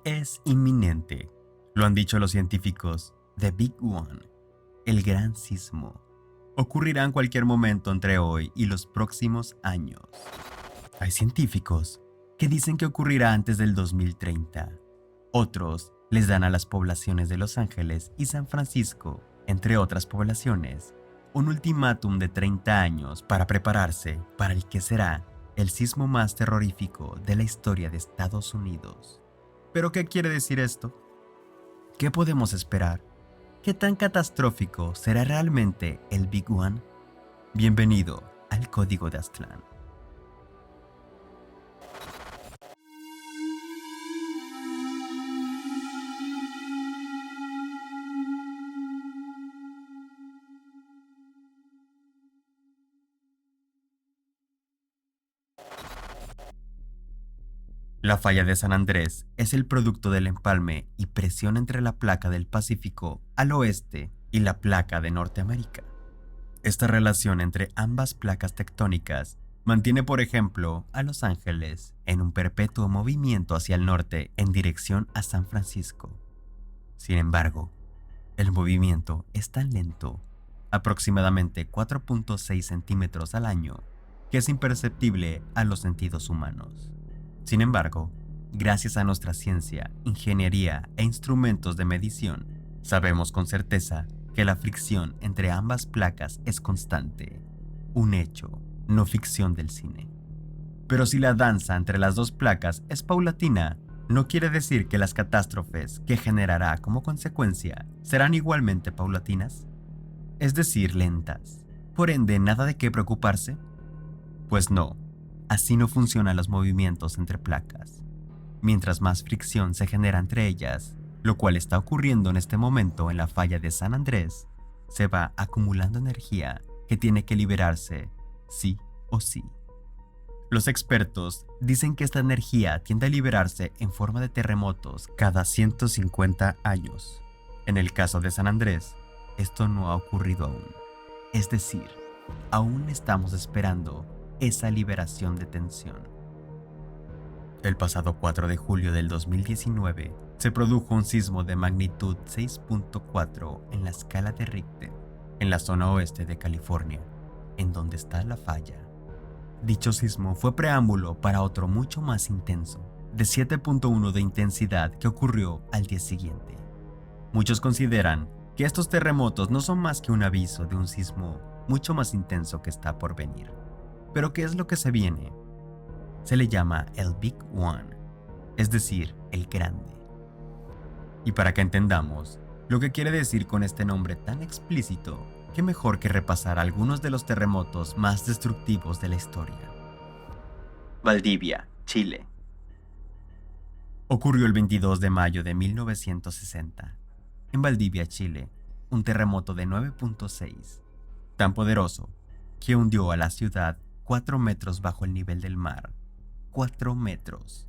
Es inminente, lo han dicho los científicos. The Big One, el gran sismo, ocurrirá en cualquier momento entre hoy y los próximos años. Hay científicos que dicen que ocurrirá antes del 2030. Otros les dan a las poblaciones de Los Ángeles y San Francisco, entre otras poblaciones, un ultimátum de 30 años para prepararse para el que será el sismo más terrorífico de la historia de Estados Unidos. ¿Pero qué quiere decir esto? ¿Qué podemos esperar? ¿Qué tan catastrófico será realmente el Big One? Bienvenido al Código de Aztlán. La falla de San Andrés es el producto del empalme y presión entre la placa del Pacífico al oeste y la placa de Norteamérica. Esta relación entre ambas placas tectónicas mantiene, por ejemplo, a Los Ángeles en un perpetuo movimiento hacia el norte en dirección a San Francisco. Sin embargo, el movimiento es tan lento, aproximadamente 4.6 centímetros al año, que es imperceptible a los sentidos humanos. Sin embargo, gracias a nuestra ciencia, ingeniería e instrumentos de medición, sabemos con certeza que la fricción entre ambas placas es constante, un hecho, no ficción del cine. Pero si la danza entre las dos placas es paulatina, no quiere decir que las catástrofes que generará como consecuencia serán igualmente paulatinas, es decir, lentas. Por ende, ¿nada de qué preocuparse? Pues no. Así no funcionan los movimientos entre placas. Mientras más fricción se genera entre ellas, lo cual está ocurriendo en este momento en la falla de San Andrés, se va acumulando energía que tiene que liberarse sí o sí. Los expertos dicen que esta energía tiende a liberarse en forma de terremotos cada 150 años. En el caso de San Andrés, esto no ha ocurrido aún. Es decir, aún estamos esperando esa liberación de tensión. El pasado 4 de julio del 2019 se produjo un sismo de magnitud 6.4 en la escala de Richter, en la zona oeste de California, en donde está la falla. Dicho sismo fue preámbulo para otro mucho más intenso, de 7.1 de intensidad que ocurrió al día siguiente. Muchos consideran que estos terremotos no son más que un aviso de un sismo mucho más intenso que está por venir. ¿Pero qué es lo que se viene? Se le llama el Big One, es decir, el grande. Y para que entendamos lo que quiere decir con este nombre tan explícito, qué mejor que repasar algunos de los terremotos más destructivos de la historia. Valdivia, Chile. Ocurrió el 22 de mayo de 1960. En Valdivia, Chile, un terremoto de 9.6, tan poderoso que hundió a la ciudad 4 metros bajo el nivel del mar, 4 metros,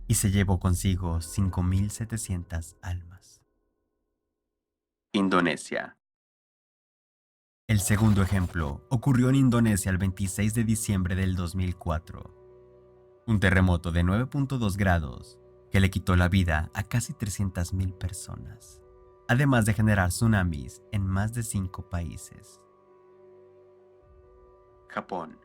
y se llevó consigo 5.700 almas. Indonesia. El segundo ejemplo ocurrió en Indonesia el 26 de diciembre del 2004. Un terremoto de 9.2 grados que le quitó la vida a casi 300.000 personas, además de generar tsunamis en más de 5 países. Japón.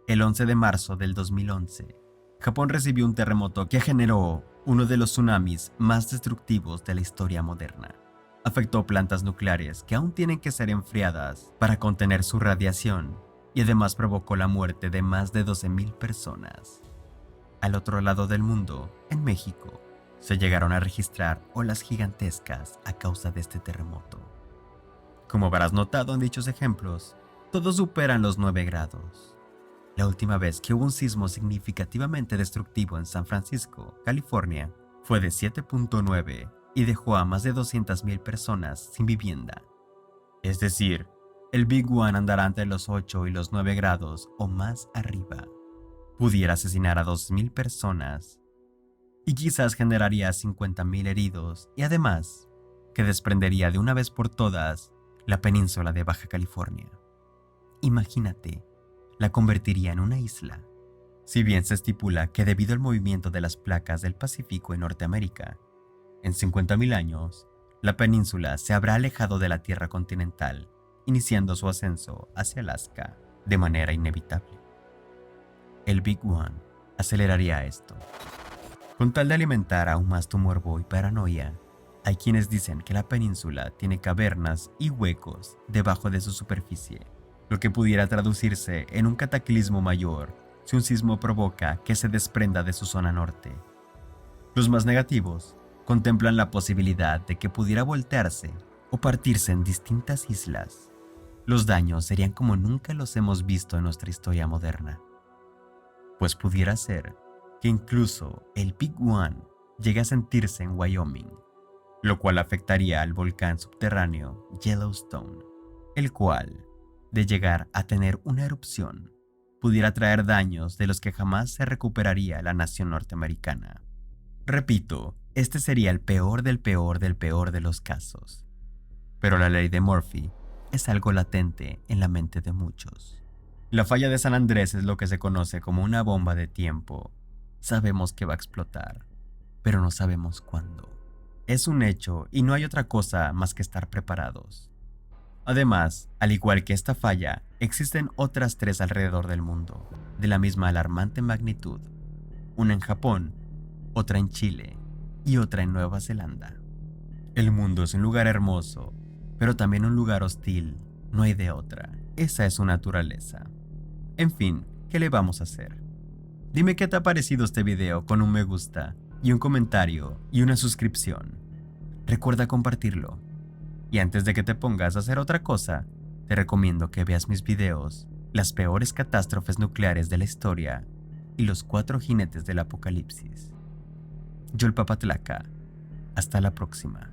El 11 de marzo del 2011, Japón recibió un terremoto que generó uno de los tsunamis más destructivos de la historia moderna. Afectó plantas nucleares que aún tienen que ser enfriadas para contener su radiación y además provocó la muerte de más de 12.000 personas. Al otro lado del mundo, en México, se llegaron a registrar olas gigantescas a causa de este terremoto. Como habrás notado en dichos ejemplos, todos superan los 9 grados. La última vez que hubo un sismo significativamente destructivo en San Francisco, California, fue de 7.9 y dejó a más de 200.000 personas sin vivienda. Es decir, el Big One andará entre los 8 y los 9 grados o más arriba. Pudiera asesinar a 2.000 personas y quizás generaría 50.000 heridos y además que desprendería de una vez por todas la península de Baja California. Imagínate, la convertiría en una isla. Si bien se estipula que debido al movimiento de las placas del Pacífico en Norteamérica, en 50.000 años, la península se habrá alejado de la Tierra continental, iniciando su ascenso hacia Alaska de manera inevitable. El Big One aceleraría esto. Con tal de alimentar aún más tu morbo y paranoia, hay quienes dicen que la península tiene cavernas y huecos debajo de su superficie, lo que pudiera traducirse en un cataclismo mayor si un sismo provoca que se desprenda de su zona norte. Los más negativos contemplan la posibilidad de que pudiera voltearse o partirse en distintas islas. Los daños serían como nunca los hemos visto en nuestra historia moderna, pues pudiera ser que incluso el Big One llegue a sentirse en Wyoming, lo cual afectaría al volcán subterráneo Yellowstone, el cual, de llegar a tener una erupción, pudiera traer daños de los que jamás se recuperaría la nación norteamericana. Repito, este sería el peor del peor del peor de los casos. Pero la ley de Murphy es algo latente en la mente de muchos. La falla de San Andrés es lo que se conoce como una bomba de tiempo. Sabemos que va a explotar, pero no sabemos cuándo. Es un hecho y no hay otra cosa más que estar preparados. Además, al igual que esta falla, existen otras 3 alrededor del mundo, de la misma alarmante magnitud. Una en Japón, otra en Chile y otra en Nueva Zelanda. El mundo es un lugar hermoso, pero también un lugar hostil, no hay de otra. Esa es su naturaleza. En fin, ¿qué le vamos a hacer? Dime qué te ha parecido este video con un me gusta y un comentario y una suscripción. Recuerda compartirlo. Y antes de que te pongas a hacer otra cosa, te recomiendo que veas mis videos, las peores catástrofes nucleares de la historia y los 4 jinetes del apocalipsis. Yo el Papatlaca. Hasta la próxima.